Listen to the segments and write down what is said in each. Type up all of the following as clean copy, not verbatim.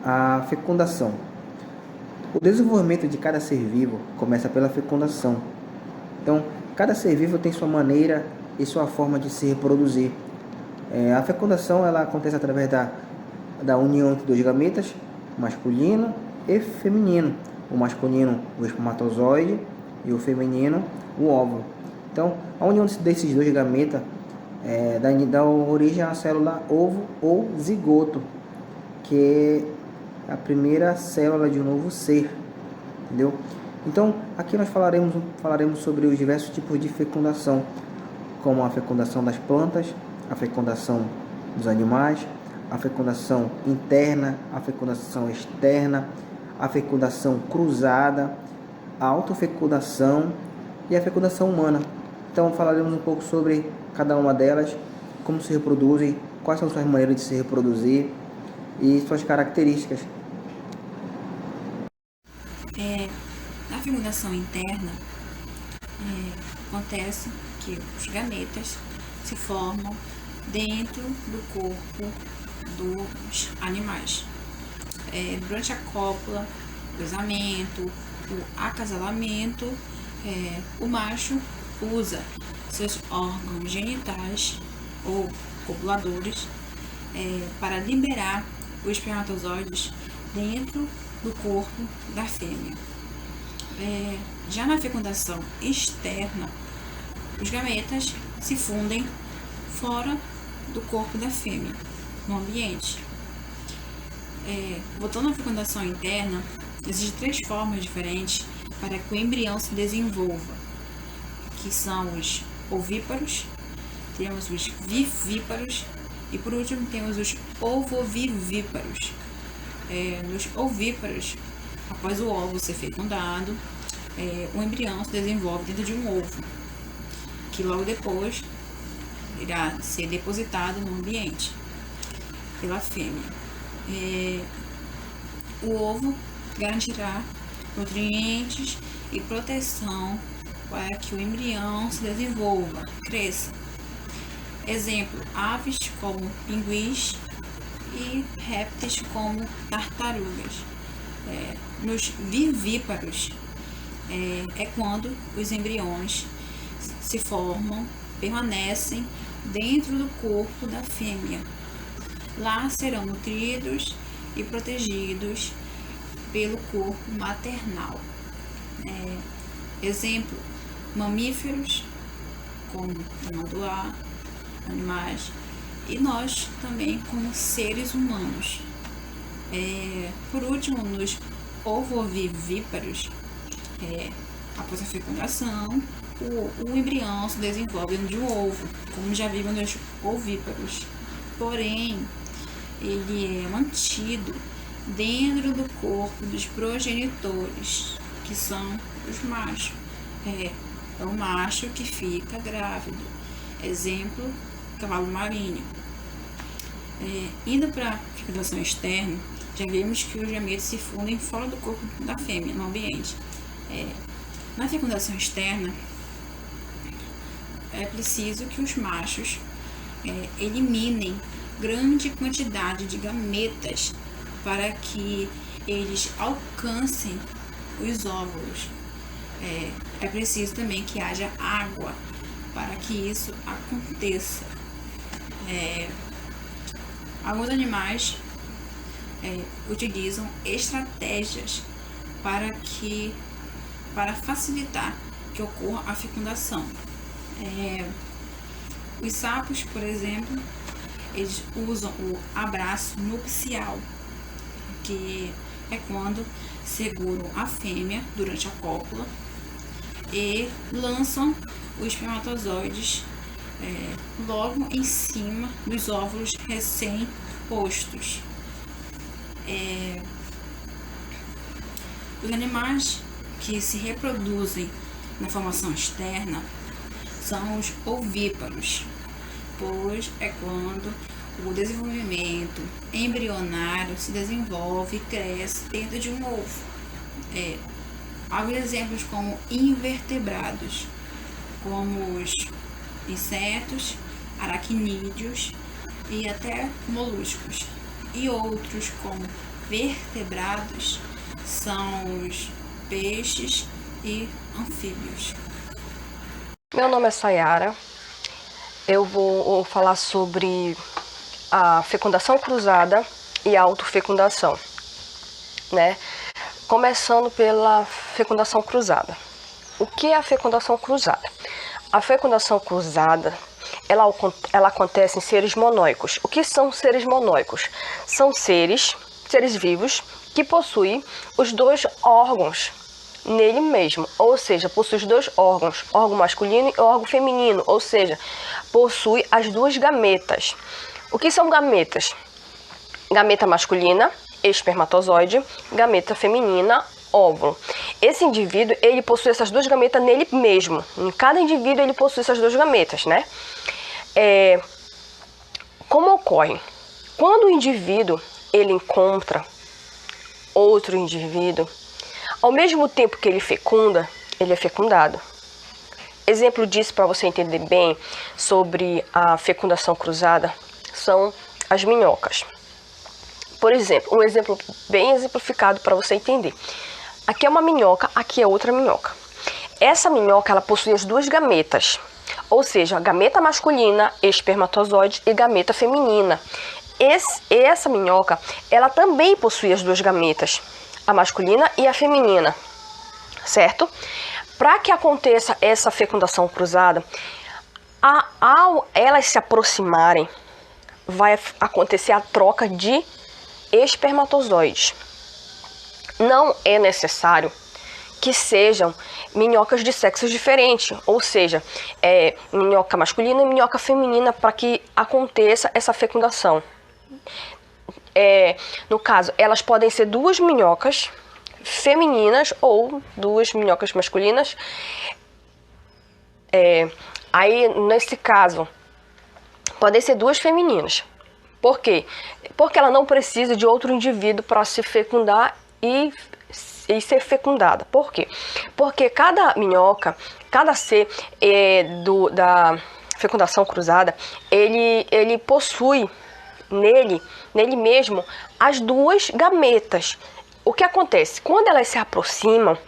A fecundação. O desenvolvimento de cada ser vivo começa pela fecundação. Então, cada ser vivo tem sua maneira e sua forma de se reproduzir. A fecundação ela acontece através da união entre dois gametas, masculino e feminino. O masculino, o espermatozoide, e o feminino, o óvulo. Então, a união desses dois gametas dá origem à célula ovo ou zigoto, que é a primeira célula de um novo ser, entendeu? Então, aqui nós falaremos sobre os diversos tipos de fecundação, como a fecundação das plantas, a fecundação dos animais, a fecundação interna, a fecundação externa, a fecundação cruzada, a autofecundação e a fecundação humana. Então, falaremos um pouco sobre cada uma delas, como se reproduzem, quais são suas maneiras de se reproduzir e suas características. Na fecundação interna, acontece que os gametas se formam dentro do corpo dos animais. Durante a cópula, o cruzamento, o acasalamento, o macho usa seus órgãos genitais ou copuladores para liberar os espermatozoides dentro do corpo da fêmea. Já na fecundação externa, os gametas se fundem fora do corpo da fêmea, no ambiente. Voltando à fecundação interna, existem 3 formas diferentes para que o embrião se desenvolva, que são os ovíparos, temos os vivíparos e por último temos os ovovivíparos. Nos ovíparos, após o óvulo ser fecundado, o embrião se desenvolve dentro de um ovo, que logo depois irá ser depositado no ambiente pela fêmea. O ovo garantirá nutrientes e proteção para que o embrião se desenvolva, cresça. Exemplo, aves como pinguins e répteis como tartarugas. Nos vivíparos, é quando os embriões se formam, permanecem dentro do corpo da fêmea. Lá serão nutridos e protegidos pelo corpo maternal. Exemplo, mamíferos, como tamanduá, animais, e nós também como seres humanos. Por último, nos ovovivíparos, após a fecundação, o embrião se desenvolve dentro de um ovo, como já vimos nos ovíparos. Porém, ele é mantido dentro do corpo dos progenitores, que são os machos. É o macho que fica grávido. Exemplo, cavalo marinho. Indo para a fecundação externa, já vimos que os gametas se fundem fora do corpo da fêmea, no ambiente. Na fecundação externa, é preciso que os machos eliminem grande quantidade de gametas para que eles alcancem os óvulos. É preciso também que haja água para que isso aconteça. Alguns animais utilizam estratégias para facilitar que ocorra a fecundação. Os sapos, por exemplo, eles usam o abraço nupcial, que é quando seguram a fêmea durante a cópula e lançam os espermatozoides logo em cima dos óvulos recém-postos. Os animais que se reproduzem na formação externa são os ovíparos, pois é quando o desenvolvimento embrionário se desenvolve e cresce dentro de um ovo. Alguns exemplos como invertebrados, como os insetos, aracnídeos e até moluscos, e outros como vertebrados são os peixes e anfíbios. Meu nome é Sayara. Eu vou falar sobre a fecundação cruzada e a autofecundação, né? Começando pela fecundação cruzada. O que é a fecundação cruzada? A fecundação cruzada, ela acontece em seres monóicos. O que são seres monóicos? São seres vivos que possuem os dois órgãos nele mesmo, ou seja, possui os dois órgãos, órgão masculino e órgão feminino, ou seja, possui as duas gametas. O que são gametas? Gameta masculina, espermatozoide, gameta feminina, óvulo. Esse indivíduo, ele possui essas duas gametas nele mesmo. Em cada indivíduo, ele possui essas duas gametas, né? Como ocorre? Quando o indivíduo, ele encontra outro indivíduo, ao mesmo tempo que ele fecunda, ele é fecundado. Exemplo disso, para você entender bem sobre a fecundação cruzada, são as minhocas. Por exemplo, um exemplo bem exemplificado para você entender. Aqui é uma minhoca, aqui é outra minhoca. Essa minhoca, ela possui as duas gametas, ou seja, a gameta masculina, espermatozoide, e gameta feminina. Essa minhoca, ela também possui as duas gametas, a masculina e a feminina, certo? Para que aconteça essa fecundação cruzada, ao elas se aproximarem, vai acontecer a troca de espermatozoides. Não é necessário que sejam minhocas de sexos diferentes, ou seja, minhoca masculina e minhoca feminina, para que aconteça essa fecundação. No caso, elas podem ser duas minhocas femininas ou duas minhocas masculinas. Aí, nesse caso, podem ser duas femininas. Por quê? Porque ela não precisa de outro indivíduo para se fecundar e ser fecundada. Por quê? Porque cada minhoca, cada ser da fecundação cruzada, ele possui nele mesmo as duas gametas. O que acontece? Quando elas se aproximam,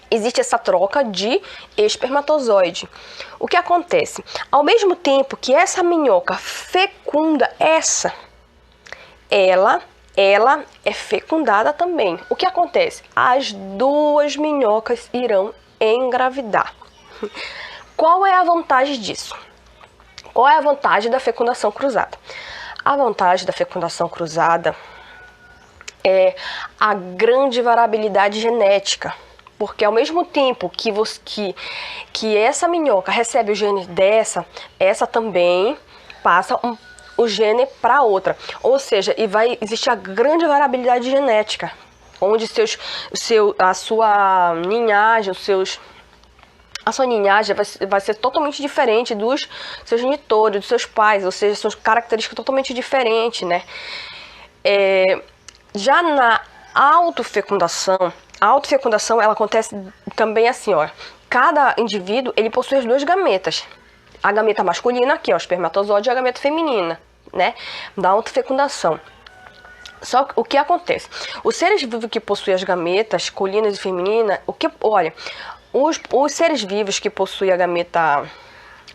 existe essa troca de espermatozoide. O que acontece? Ao mesmo tempo que essa minhoca fecunda ela é fecundada também. O que acontece? As duas minhocas irão engravidar. Qual é a vantagem disso? Qual é a vantagem da fecundação cruzada? A vantagem da fecundação cruzada é a grande variabilidade genética, porque ao mesmo tempo que essa minhoca recebe o gene essa também passa o gene para outra, ou seja, e vai existir a grande variabilidade genética, onde a sua linhagem, a sua linhagem vai ser totalmente diferente dos seus genitores, dos seus pais, ou seja, são características totalmente diferentes, né? Já na autofecundação, ela acontece também assim, ó. Cada indivíduo, ele possui as duas gametas. A gameta masculina, aqui, ó, o espermatozoide, e a gameta feminina, né? Da autofecundação. Só que o que acontece? Os seres vivos que possuem as gametas masculinas e femininas, os seres vivos que possuem a gameta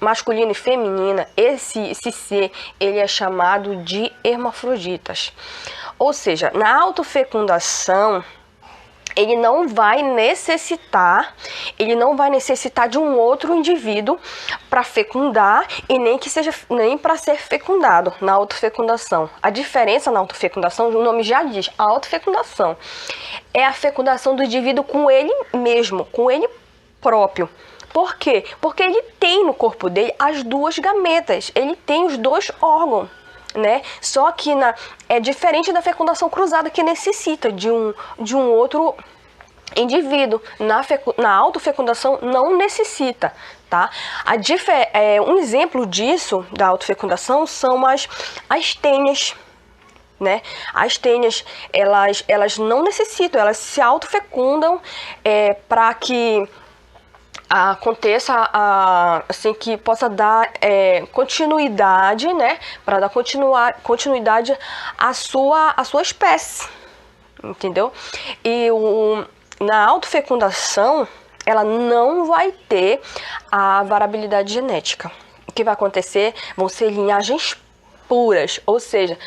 masculina e feminina, esse ser, ele é chamado de hermafroditas. Ou seja, na autofecundação, ele não vai necessitar de um outro indivíduo para fecundar e nem para ser fecundado na autofecundação. A diferença na autofecundação, o nome já diz, a autofecundação é a fecundação do indivíduo com ele mesmo, com ele próprio. Por quê? Porque ele tem no corpo dele as duas gametas, ele tem os dois órgãos, né? Só que é diferente da fecundação cruzada, que necessita de um outro indivíduo. Na autofecundação não necessita, tá? Um exemplo disso, da autofecundação, são as tênias, né? As tênias, elas não necessitam, elas se autofecundam para que aconteça, assim, que possa dar continuidade, né? Para dar continuidade à sua espécie, entendeu? E na autofecundação, ela não vai ter a variabilidade genética. O que vai acontecer vão ser linhagens puras, ou seja,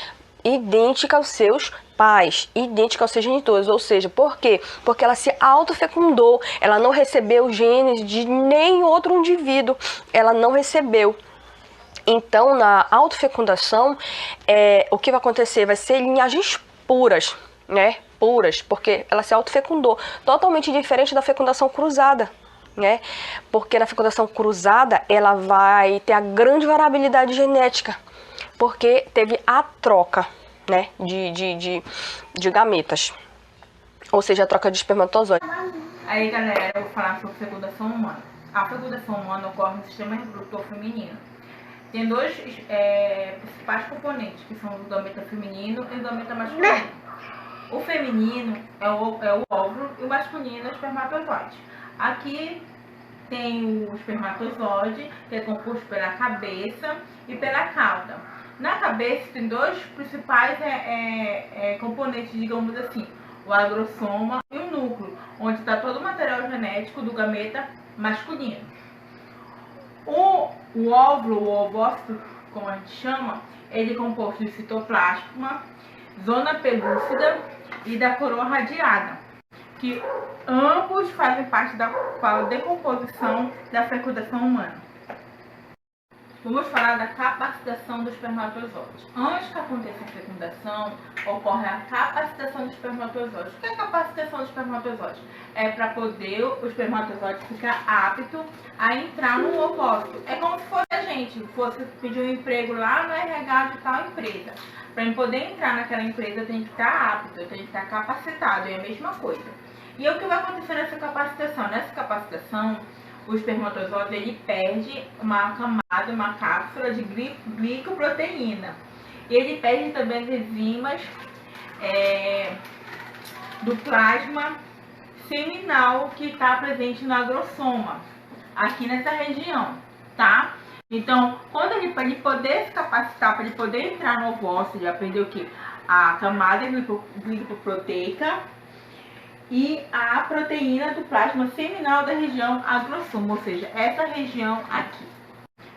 idêntica aos seus pais, idêntica aos seus genitores. Ou seja, por quê? Porque ela se autofecundou, ela não recebeu genes de nenhum outro indivíduo, ela não recebeu. Então, na autofecundação, o que vai acontecer vai ser linhagens puras, né? Puras, porque ela se autofecundou, totalmente diferente da fecundação cruzada, né? Porque na fecundação cruzada, ela vai ter a grande variabilidade genética, porque teve a troca, né, de gametas, ou seja, a troca de espermatozoides. Aí, galera, eu vou falar sobre fecundação humana. A fecundação humana ocorre no sistema reprodutor feminino. Tem dois principais componentes, que são o gameta feminino e o gameta masculino. O feminino é o óvulo e o masculino é o espermatozoide. Aqui tem o espermatozoide, que é composto pela cabeça e pela cauda. Na cabeça tem dois principais componentes, digamos assim, o agrosoma e o núcleo, onde está todo o material genético do gameta masculino. O óvulo, o ovócito, como a gente chama, ele é composto de citoplasma, zona pelúcida e da coroa radiada, que ambos fazem parte da decomposição da fecundação humana. Vamos falar da capacitação do espermatozoide. Antes que aconteça a fecundação, ocorre a capacitação do espermatozoide. O que é a capacitação do espermatozoide? É para poder o espermatozoide ficar apto a entrar no ovócito. É como se fosse a gente fosse pedir um emprego lá no RH de tal empresa. Para poder entrar naquela empresa, tem que estar apto, tem que estar capacitado. É a mesma coisa. E o que vai acontecer nessa capacitação? Nessa capacitação, o espermatozoide ele perde uma camada, uma cápsula de glicoproteína. E ele perde também as enzimas do plasma seminal que está presente no agrosoma, aqui nessa região, tá? Então, quando ele, para ele poder se capacitar, para ele poder entrar no ovócito, ele vai perder o quê? A camada glicoproteica e a proteína do plasma seminal da região agrosoma, ou seja, essa região aqui,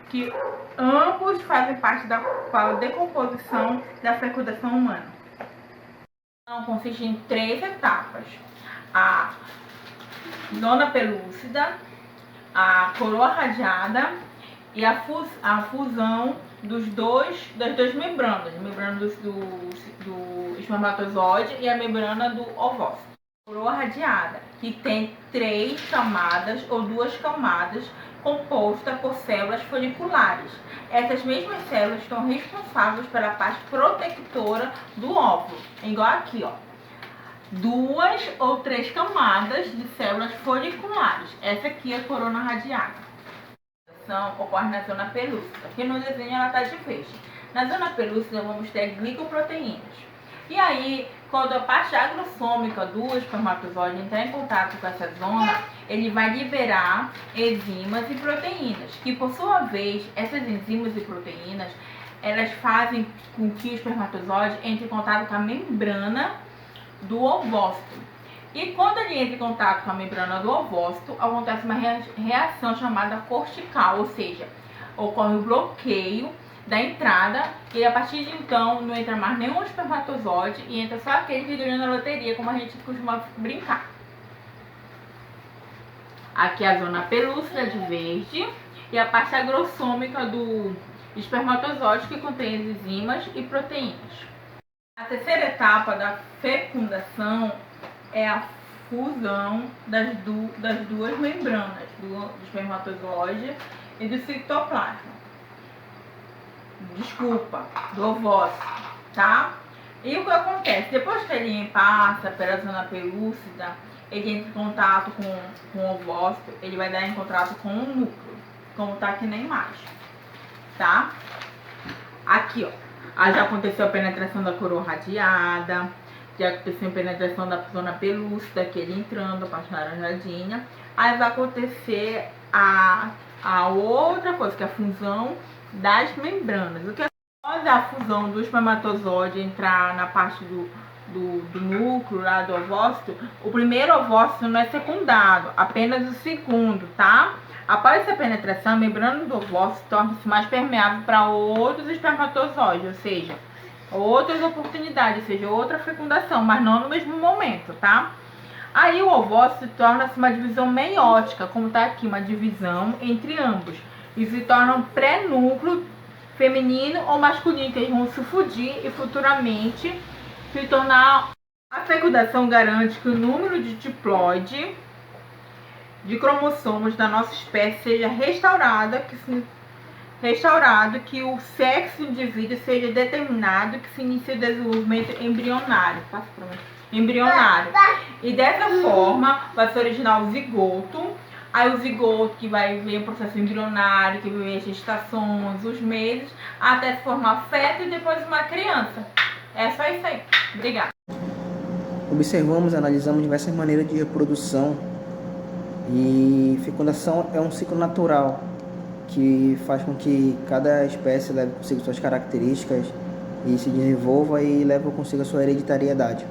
que ambos fazem parte da decomposição da fecundação humana. Então, consiste em 3 etapas: a zona pelúcida, a coroa radiada e a fusão das duas membranas, a membrana do espermatozoide e a membrana do ovócito. Coroa radiada, que tem 3 camadas ou 2 camadas composta por células foliculares. Essas mesmas células estão responsáveis pela parte protectora do óvulo. Igual aqui, ó. 2 ou 3 camadas de células foliculares. Essa aqui é a coroa radiada. Ocorre na zona pelúcida. Aqui no desenho ela está de peixe. Na zona pelúcida vamos ter glicoproteínas. E aí, quando a parte agrossômica do espermatozoide entrar em contato com essa zona, ele vai liberar enzimas e proteínas, que por sua vez, essas enzimas e proteínas, elas fazem com que o espermatozoide entre em contato com a membrana do ovócito. E quando ele entra em contato com a membrana do ovócito, acontece uma reação chamada cortical, ou seja, ocorre o bloqueio da entrada, e a partir de então não entra mais nenhum espermatozoide e entra só aquele que ganhou na loteria, como a gente costuma brincar. Aqui é a zona pelúcida de verde e a parte agrossômica do espermatozoide, que contém enzimas e proteínas. A terceira etapa da fecundação é a fusão das duas membranas, do espermatozoide e do citoplasma. Do ovócito, tá? E o que acontece? Depois que ele passa pela zona pelúcida, ele entra em contato com o ovócito, ele vai dar em contato com o núcleo, como tá aqui na imagem, tá? Aqui, ó, já aconteceu a penetração da coroa radiada, já aconteceu a penetração da zona pelúcida, que ele entrando, a parte laranjadinha. Aí vai acontecer a outra coisa, que é a fusão das membranas. O que após a fusão do espermatozoide entrar na parte do núcleo lá do ovócito, o primeiro ovócito não é fecundado, apenas o segundo, tá? Após essa penetração, a membrana do ovócito torna-se mais permeável para outros espermatozoides, ou seja, outras oportunidades, ou seja, outra fecundação, mas não no mesmo momento, tá? Aí o ovócito torna-se uma divisão meiótica, como tá aqui, uma divisão entre ambos, e se torna um pré-núcleo feminino ou masculino, que eles vão se fundir e futuramente se tornar. A fecundação garante que o número de diploide de cromossomos da nossa espécie seja restaurado, que o sexo do indivíduo seja determinado, que se inicie o desenvolvimento embrionário. E dessa forma vai se originar o zigoto. Aí o zigoto que vai ver o processo embrionário, que vai ver as gestações, os meses, até se formar feto e depois uma criança. É só isso aí. Obrigada. Observamos, analisamos diversas maneiras de reprodução, e fecundação é um ciclo natural que faz com que cada espécie leve consigo suas características e se desenvolva e leve consigo a sua hereditariedade.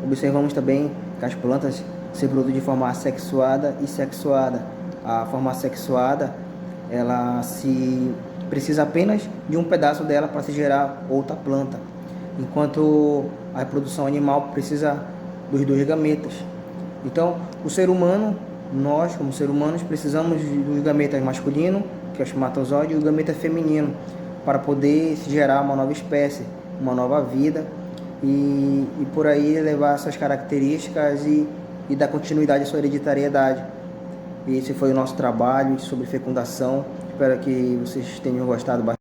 Observamos também que as plantas se reproduzem de forma assexuada e sexuada. A forma assexuada, ela precisa apenas de um pedaço dela para se gerar outra planta, enquanto a reprodução animal precisa dos dois gametas. Então, o ser humano, nós como seres humanos, precisamos dos gametas masculino, que é o espermatozoide, e o gameta feminino, para poder se gerar uma nova espécie, uma nova vida, e por aí levar essas características e dar continuidade à sua hereditariedade. Esse foi o nosso trabalho sobre fecundação. Espero que vocês tenham gostado bastante.